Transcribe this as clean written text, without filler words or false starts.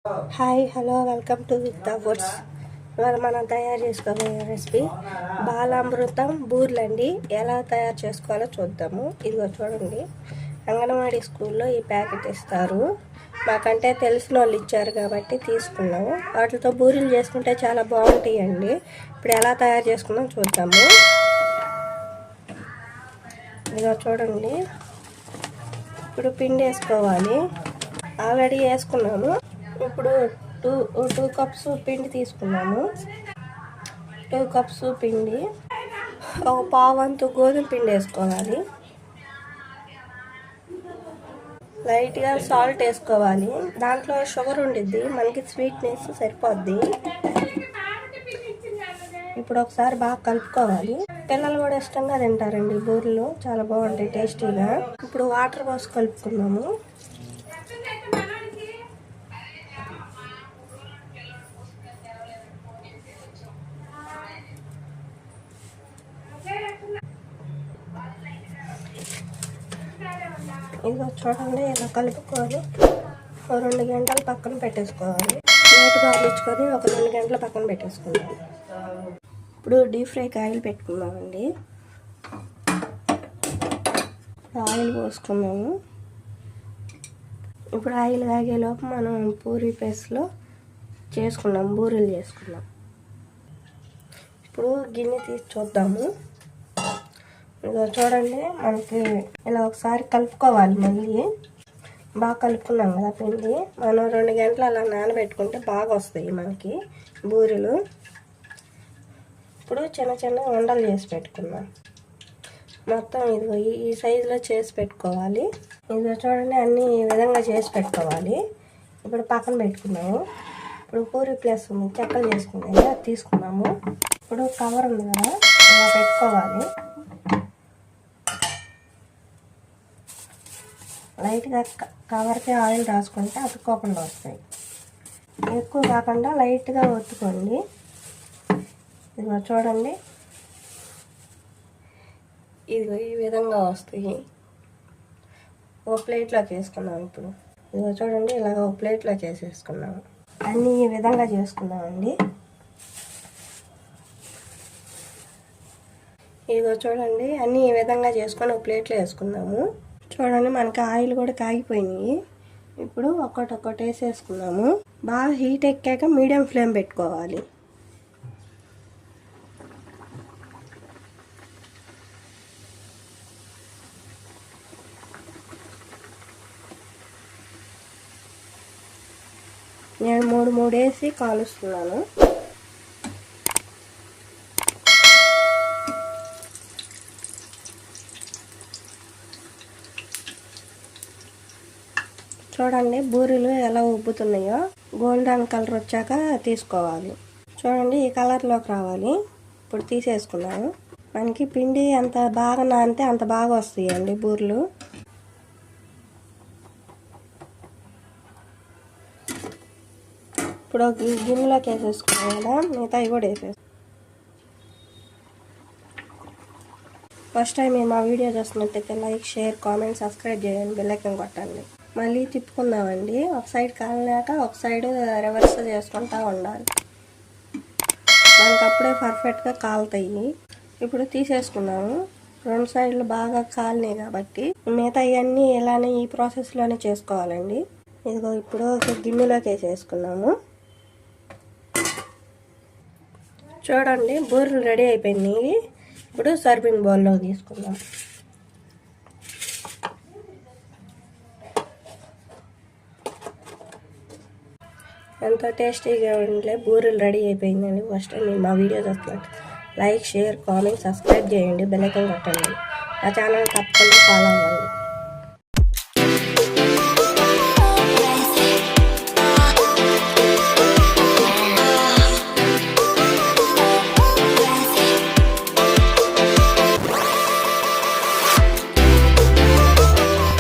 Hi hello welcome to with foods. ఇవాళ మనం తయారు చేసుకోబోయే రెసిపీ బాలామృతం బూర్లండి. ఎలా తయారు చేసుకోవాలో చూద్దాము. ఇదిగో చూడండి, అంగన్వాడీ స్కూల్లో ఈ ప్యాకెట్ ఇస్తారు. మాకంటే తెలిసిన వాళ్ళు ఇచ్చారు కాబట్టి తీసుకున్నాము. వాటితో బూరెలు చేసుకుంటే చాలా బాగుంటాయండి. ఇప్పుడు ఎలా తయారు చేసుకుందాం చూద్దాము. ఇదిగో చూడండి, ఇప్పుడు పిండి వేసుకోవాలి. ఆల్రెడీ వేసుకున్నాము. ఇప్పుడు టూ కప్స్ పిండి తీసుకున్నాము. 2 కప్స్ పిండి, ఒక పావంతు గోధుమ పిండి వేసుకోవాలి. లైట్గా సాల్ట్ వేసుకోవాలి. దాంట్లో షుగర్ ఉండిద్ది, మనకి స్వీట్నెస్ సరిపోద్ది. ఇప్పుడు ఒకసారి బాగా కలుపుకోవాలి. పిల్లలు కూడా ఇష్టంగా తింటారండి బూరెలు, చాలా బాగుంటాయి టేస్టీగా. ఇప్పుడు వాటర్ పోసి కలుపుకున్నాము. ఇదిగో చూడండి, ఇలా కలుపుకొని 2 గంటలు పక్కన పెట్టేసుకోవాలి. నీట్గా ఆడించుకొని ఒక 2 గంటల పక్కన పెట్టేసుకుందాం. ఇప్పుడు డీప్ ఫ్రైకి ఆయిల్ పెట్టుకున్నామండి. ఆయిల్ పోసుకున్నాము. ఇప్పుడు ఆయిల్ కాగేలోపు మనం పూరీ ప్రెస్లో చేసుకున్నాం, బూరెలు చేసుకున్నాం. ఇప్పుడు గిన్నె తీసి చూద్దాము. ఇదిగో చూడండి, మనకి ఇలా ఒకసారి కలుపుకోవాలి. మళ్ళీ బాగా కలుపుకున్నాం కదా పిండి. మనం 2 గంటలు అలా నానబెట్టుకుంటే బాగా వస్తాయి మనకి బూరెలు. ఇప్పుడు చిన్న చిన్న ఉండలు చేసి పెట్టుకున్నాం. మొత్తం ఇదిగో ఈ సైజులో చేసి పెట్టుకోవాలి. ఇదిగో చూడండి, అన్నీ ఈ విధంగా చేసి పెట్టుకోవాలి. ఇప్పుడు పక్కన పెట్టుకున్నాము. ఇప్పుడు పూరీ ప్లస్ ఉంది, చెక్కలు చేసుకున్నాము, అది తీసుకున్నాము. ఇప్పుడు కవర్ ఉంది కదా, ఇలా పెట్టుకోవాలి. లైట్గా కవర్కి ఆయిల్ రాసుకుంటే అతుక్కోకుండా వస్తాయి. ఎక్కువ కాకుండా లైట్గా ఒత్తుకోండి. ఇదిగో చూడండి, ఇదిగో ఈ విధంగా వస్తాయి. ఒక ప్లేట్లోకి వేసుకున్నాం. ఇప్పుడు ఇదిగో చూడండి, ఇలాగ ఒక ప్లేట్లోకి వేసేసుకున్నాము. అన్నీ ఈ విధంగా చేసుకున్నామండి. ఇదిగో చూడండి, అన్నీ ఈ విధంగా చేసుకొని ఒక ప్లేట్లో వేసుకున్నాము. చూడండి, మనకి ఆయిల్ కూడా కాగిపోయినాయి. ఇప్పుడు ఒక్కొక్కటి వేసేసుకున్నాము. బాగా హీట్ ఎక్కాక మీడియం ఫ్లేమ్ పెట్టుకోవాలి. నేను 3 వేసి కాలుస్తున్నాను. చూడండి, బూరెలు ఎలా ఉబ్బుతున్నాయో. గోల్డెన్ కలర్ వచ్చాక తీసుకోవాలి. చూడండి, ఈ కలర్లోకి రావాలి. ఇప్పుడు తీసేసుకున్నాను. మనకి పిండి ఎంత బాగా నానితే అంత బాగా వస్తాయండి బూరెలు. ఇప్పుడు గిన్నెలోకి వేసేసుకున్నాం కదా, మిగతాయి కూడా వేసేసి. ఫస్ట్ టైం మీరు మా వీడియో చూస్తున్నట్టయితే లైక్, షేర్, కామెంట్, సబ్స్క్రైబ్ చేయండి, బెల్ ఐకాన్ కొట్టండి. మళ్ళీ తిప్పుకుందామండి. ఒక సైడ్ కాలినాక ఒక సైడ్ రివర్స్ చేసుకుంటూ ఉండాలి. మనకు అప్పుడే పర్ఫెక్ట్గా కాలుతాయి. ఇప్పుడు తీసేసుకున్నాము. 2 సైడ్లు బాగా కాలినాయి కాబట్టి మిగతా ఇవన్నీ ఇలానే ఈ ప్రాసెస్లోనే చేసుకోవాలండి. ఇదిగో ఇప్పుడు ఒక గిన్నెలోకి వేసేసుకున్నాము. చూడండి, బూరెలు రెడీ అయిపోయినాయి. ఇప్పుడు సర్వింగ్ బౌల్లో తీసుకుందాం. ఎంతో టేస్టీగా ఉండే బూరెలు రెడీ అయిపోయిందండి. ఫస్ట్ మీరు మా వీడియో చూస్తున్నట్టు లైక్, షేర్, కామెంట్, సబ్స్క్రైబ్ చేయండి, బెల్ ఐకాన్ కొట్టండి. మా ఛానల్ తప్పకుండా ఫాలో అవ్వండి.